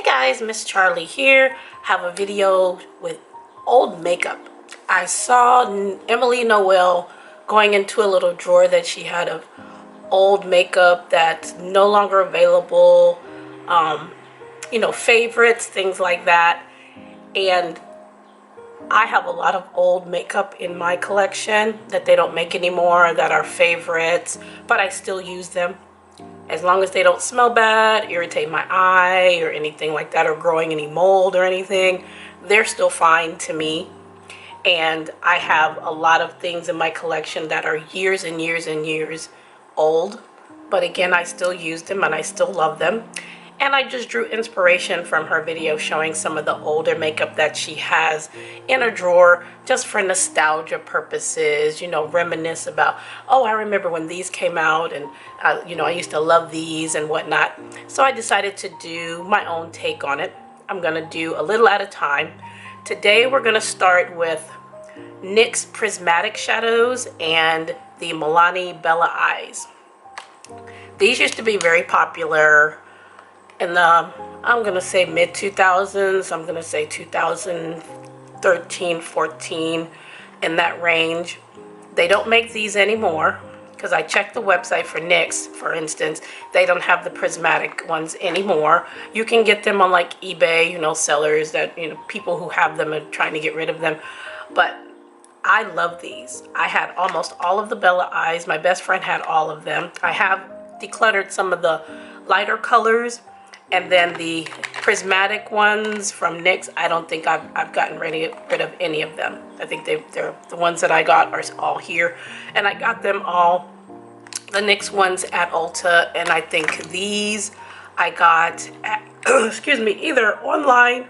guys, Miss Charlie here. Have a video with old makeup. I saw Emily Noel going into a little drawer that she had of old makeup that's no longer available, favorites, things like that. And I have a lot of old makeup in my collection that they don't make anymore that are favorites, but I still use them. As long as they don't smell bad, irritate my eye or anything like that, or growing any mold or anything, they're still fine to me. And I have a lot of things in my collection that are years and years and years old, but again, I still use them and I still love them. And I just drew inspiration from her video showing some of the older makeup that she has in a drawer just for nostalgia purposes, reminisce about, oh, I remember when these came out and, I used to love these and whatnot. So I decided to do my own take on it. I'm going to do a little at a time. Today we're going to start with NYX Prismatic Shadows and the Milani Bella Eyes. These used to be very popular in the, I'm going to say mid 2000s, I'm going to say 2013, 14, in that range. They don't make these anymore because I checked the website for NYX, for instance. They don't have the prismatic ones anymore. You can get them on like eBay, sellers that, people who have them are trying to get rid of them. But I love these. I had almost all of the Bella Eyes. My best friend had all of them. I have decluttered some of the lighter colors. And then the prismatic ones from NYX, I don't think I've gotten rid of any of them. I think they're the ones that I got are all here. And I got them all, the NYX ones at Ulta. And I think these I got at, either online,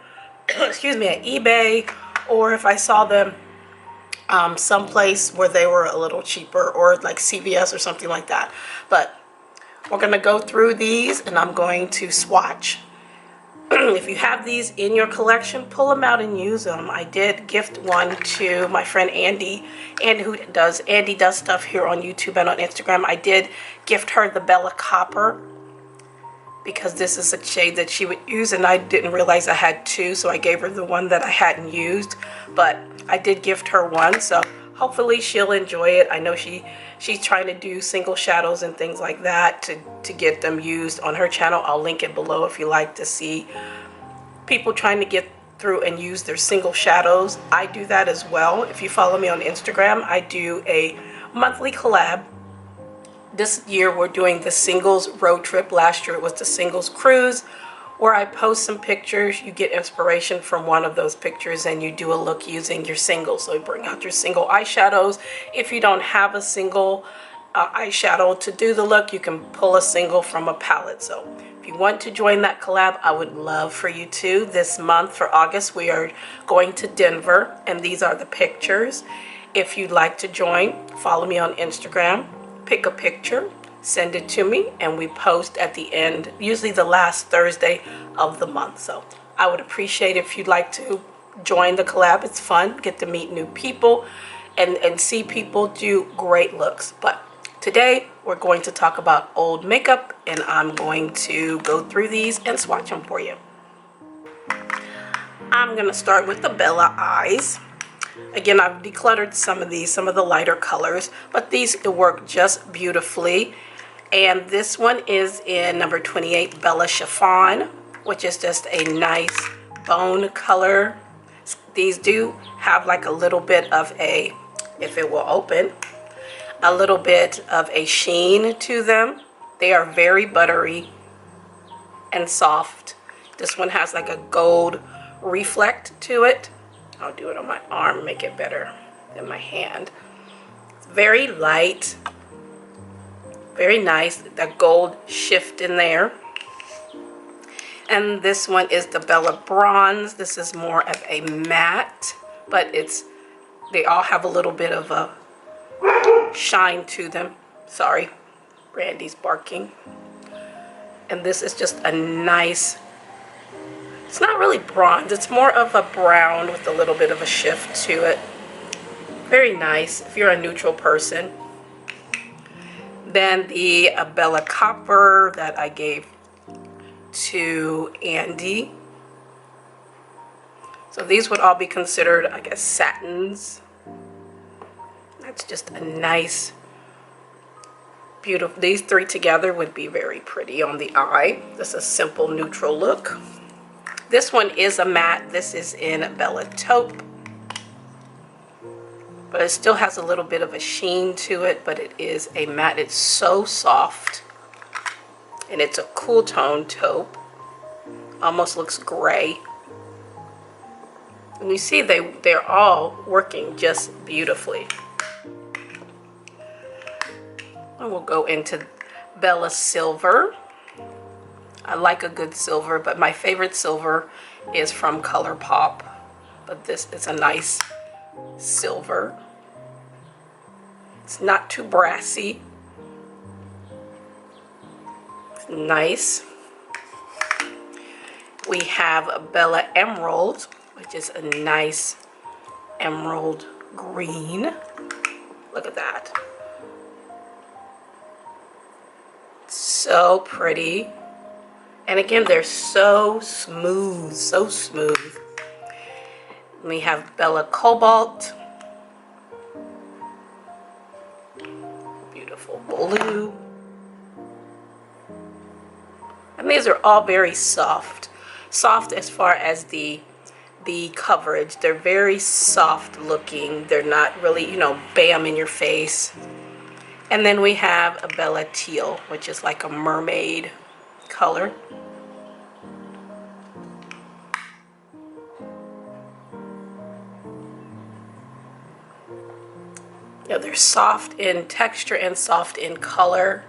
at eBay, or if I saw them someplace where they were a little cheaper, or like CVS or something like that. But we're going to go through these and I'm going to swatch. If you have these in your collection, pull them out and use them. I did gift one to my friend Andy, and Andy does stuff here on YouTube and on Instagram. I did gift her the Bella Copper because this is a shade that she would use, and I didn't realize I had two, so I gave her the one that I hadn't used. But I did gift her one, so hopefully she'll enjoy it. I know she's trying to do single shadows and things like that to get them used on her channel. I'll link it below if you like to see people trying to get through and use their single shadows. I do that as well. If you follow me on Instagram, I do a monthly collab. This year we're doing the singles road trip. Last year it was the singles cruise, where I post some pictures. You get inspiration from one of those pictures and you do a look using your singles. So you bring out your single eyeshadows. If you don't have a single eyeshadow to do the look, you can pull a single from a palette. So if you want to join that collab, I would love for you to. This month for August, we are going to Denver, and these are the pictures. If you'd like to join, follow me on Instagram, pick a picture, send it to me, and we post at the end, usually the last Thursday of the month. So I would appreciate if you'd like to join the collab. It's fun, get to meet new people and see people do great looks. But today we're going to talk about old makeup, and I'm going to go through these and swatch them for you. I'm going to start with the Bella Eyes. Again, I've decluttered some of these, some of the lighter colors, but these work just beautifully. And this one is in number 28, Bella Chiffon, which is just a nice bone color. These do have like a little bit of a, if it will open, a little bit of a sheen to them. They are very buttery and soft. This one has like a gold reflect to it. I'll do it on my arm, make it better than my hand. It's very light, very nice, that gold shift in there. And this one is the Bella Bronze. This is more of a matte, but they all have a little bit of a shine to them. Sorry, Brandy's barking. And this is just a nice, it's not really bronze, it's more of a brown with a little bit of a shift to it. Very nice if you're a neutral person. Then the Bella Copper that I gave to Andy. So these would all be considered, I guess, satins. That's just a nice, beautiful, these three together would be very pretty on the eye. This is a simple neutral look. This one is a matte. This is in Bella Taupe. But it still has a little bit of a sheen to it, but it is a matte. It's so soft. And it's a cool tone taupe. Almost looks gray. And you see they're all working just beautifully. And we'll go into Bella Silver. I like a good silver, but my favorite silver is from ColourPop. But this is a nice silver. It's not too brassy. It's nice. We have Bella Emerald, which is a nice emerald green. Look at that. So pretty. And again, they're so smooth, so smooth. We have Bella Cobalt. Beautiful blue. And these are all very soft. Soft as far as the coverage. They're very soft looking. They're not really, you know, bam in your face. And then we have a Bella Teal, which is like a mermaid color. You know, they're soft in texture and soft in color.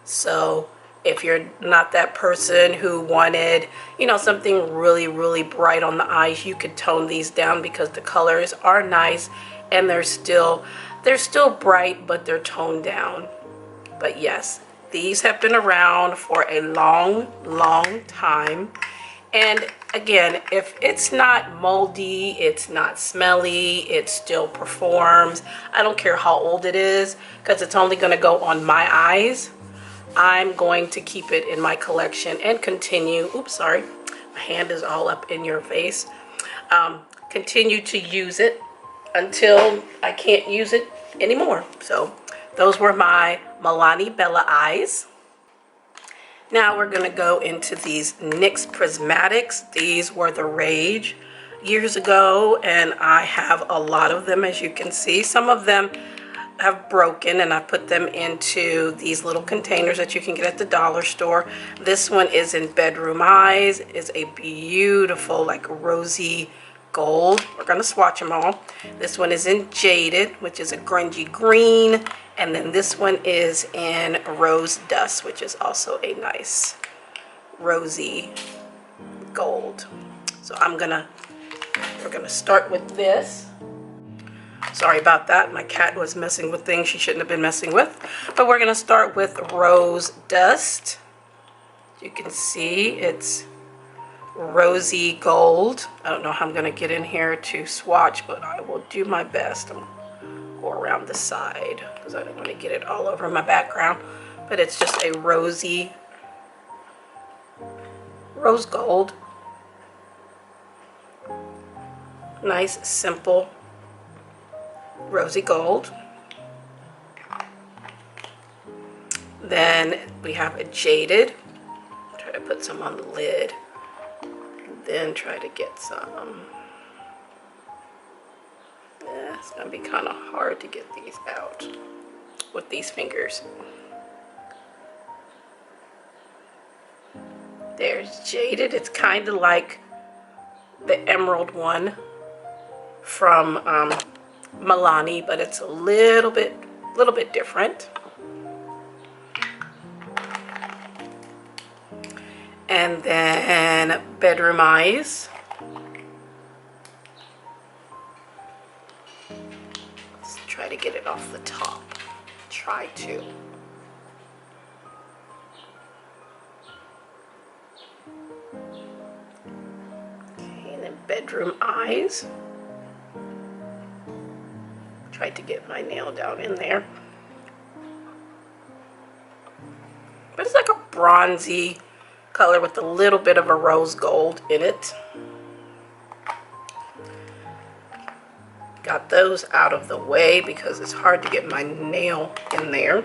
So if you're not that person who wanted, you know, something really, really bright on the eyes, you could tone these down because the colors are nice and they're still bright, but they're toned down. But yes, these have been around for a long, long time. And again, if it's not moldy, it's not smelly, it still performs. I don't care how old it is, because it's only going to go on my eyes. I'm going to keep it in my collection and continue. Oops, sorry. My hand is all up in your face. Continue to use it until I can't use it anymore. So those were my Milani Bella eyes. Now we're going to go into these NYX Prismatics. These were the rage years ago, and I have a lot of them, as you can see. Some of them have broken, and I put them into these little containers that you can get at the dollar store. This one is in Bedroom Eyes. It's a beautiful, like, rosy gold. We're going to swatch them all. This one is in Jaded, which is a grungy green. And then this one is in Rose Dust, which is also a nice rosy gold. So we're gonna start with this. Sorry about that. My cat was messing with things she shouldn't have been messing with. But we're gonna start with Rose Dust. You can see it's rosy gold. I don't know how I'm gonna get in here to swatch, but I will do my best. Go around the side because I don't want to get it all over my background, but it's just a rosy rose gold. Nice, simple rosy gold. Then we have a Jaded. Try to put some on the lid, then try to get some. It's going to be kind of hard to get these out with these fingers. There's Jaded. It's kind of like the emerald one from Milani, but it's a little bit different. And then Bedroom Eyes. Try to get it off the top. Try to. Okay, and then Bedroom Eyes. Try to get my nail down in there. But it's like a bronzy color with a little bit of a rose gold in it. Got those out of the way because it's hard to get my nail in there.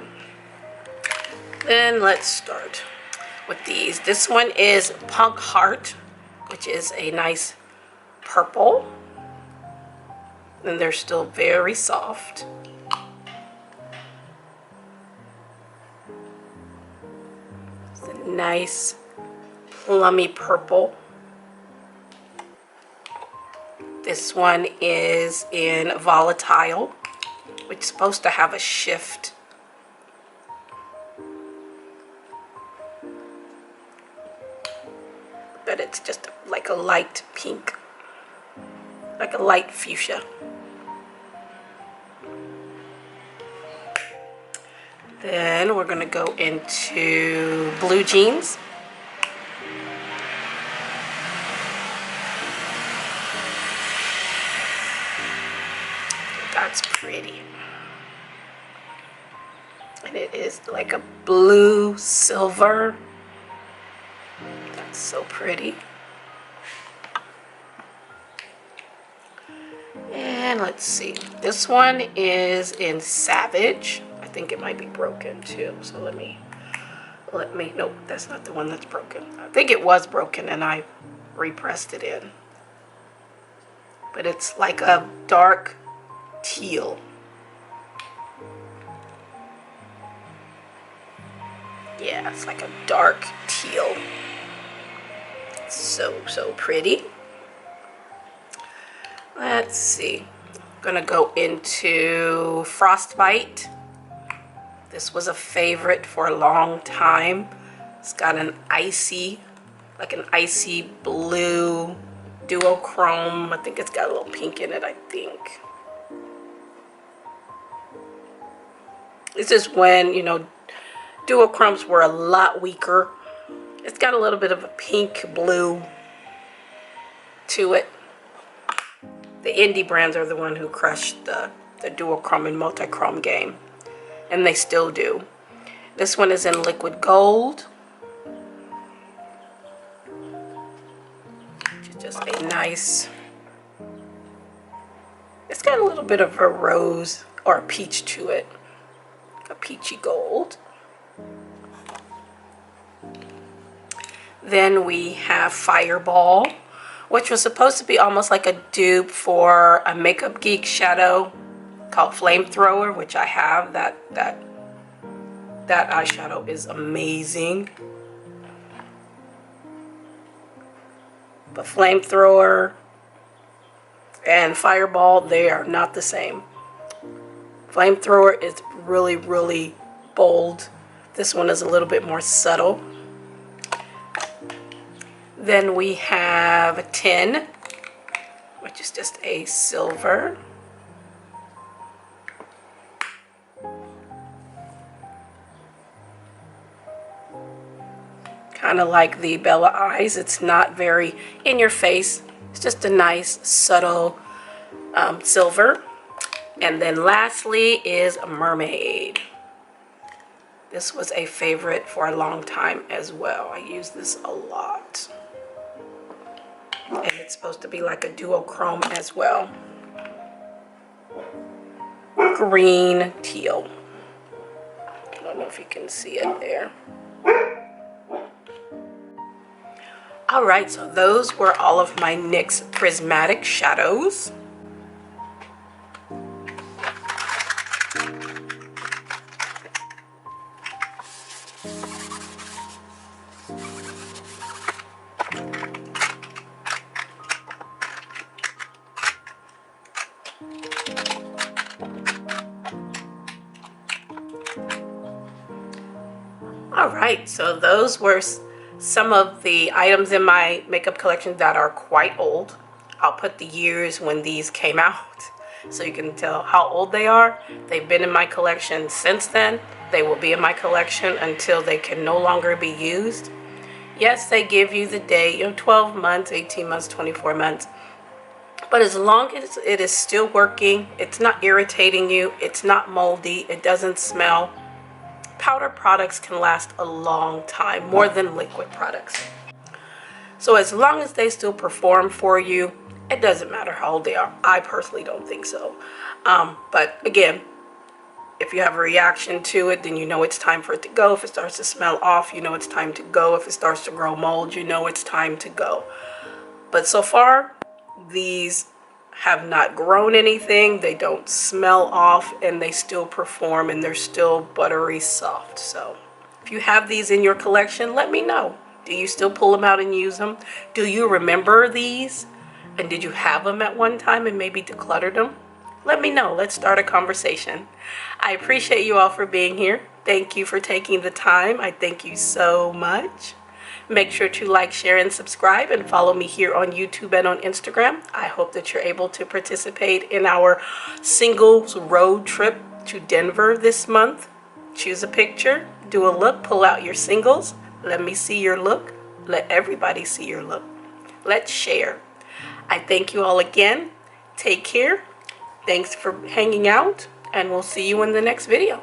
Then let's start with these. This one is Punk Heart, which is a nice purple. And they're still very soft. It's a nice plummy purple. This one is in Volatile, which is supposed to have a shift. But it's just like a light pink, like a light fuchsia. Then we're gonna go into Blue Jeans. That's pretty. And it is like a blue silver. That's so pretty. And let's see. This one is in Savage. I think it might be broken too. So let me, nope, that's not the one that's broken. I think it was broken and I repressed it in. But it's like a dark teal. Yeah, it's like a dark teal. So pretty. Let's see. I'm gonna go into Frostbite. This was a favorite for a long time. It's got an icy, like an icy blue duochrome. I think it's got a little pink in it, I think. This is when, you know, duochromes were a lot weaker. It's got a little bit of a pink blue to it. The indie brands are the one who crushed the duochrome and multichrome game. And they still do. This one is in Liquid Gold. Which is just a nice... It's got a little bit of a rose or a peach to it. A peachy gold. Then we have Fireball, which was supposed to be almost like a dupe for a Makeup Geek shadow called Flamethrower, which I have. That eyeshadow is amazing. But Flamethrower and Fireball, they are not the same. Flamethrower is really, really bold. This one is a little bit more subtle. Then we have 10, which is just a silver. Kind of like the Bella Eyes. It's not very in your face. It's just a nice, subtle silver. And then lastly is Mermaid. This was a favorite for a long time as well. I use this a lot. And it's supposed to be like a duochrome as well. Green teal. I don't know if you can see it there. Alright, so those were all of my NYX prismatic shadows. Alright, so those were some of the items in my makeup collection that are quite old. I'll put the years when these came out so you can tell how old they are. They've been in my collection since then. They will be in my collection until they can no longer be used. Yes, they give you the date, 12 months, 18 months, 24 months. But as long as it is still working, it's not irritating you, it's not moldy, it doesn't smell. Powder products can last a long time, more than liquid products. So as long as they still perform for you It doesn't matter how old they are. I personally don't think so. But again, if you have a reaction to it, then you know it's time for it to go. If it starts to smell off, you know it's time to go. If it starts to grow mold, you know it's time to go. But so far, these have not grown anything. They don't smell off, and they still perform, and they're still buttery soft. So if you have these in your collection, let me know. Do you still pull them out and use them? Do you remember these? And did you have them at one time and maybe decluttered them? Let me know. Let's start a conversation. I appreciate you all for being here. Thank you for taking the time. I thank you so much. Make sure to like, share, and subscribe, and follow me here on YouTube and on Instagram. I hope that you're able to participate in our singles road trip to Denver this month. Choose a picture, do a look, pull out your singles. Let me see your look. Let everybody see your look. Let's share. I thank you all again. Take care. Thanks for hanging out, and we'll see you in the next video.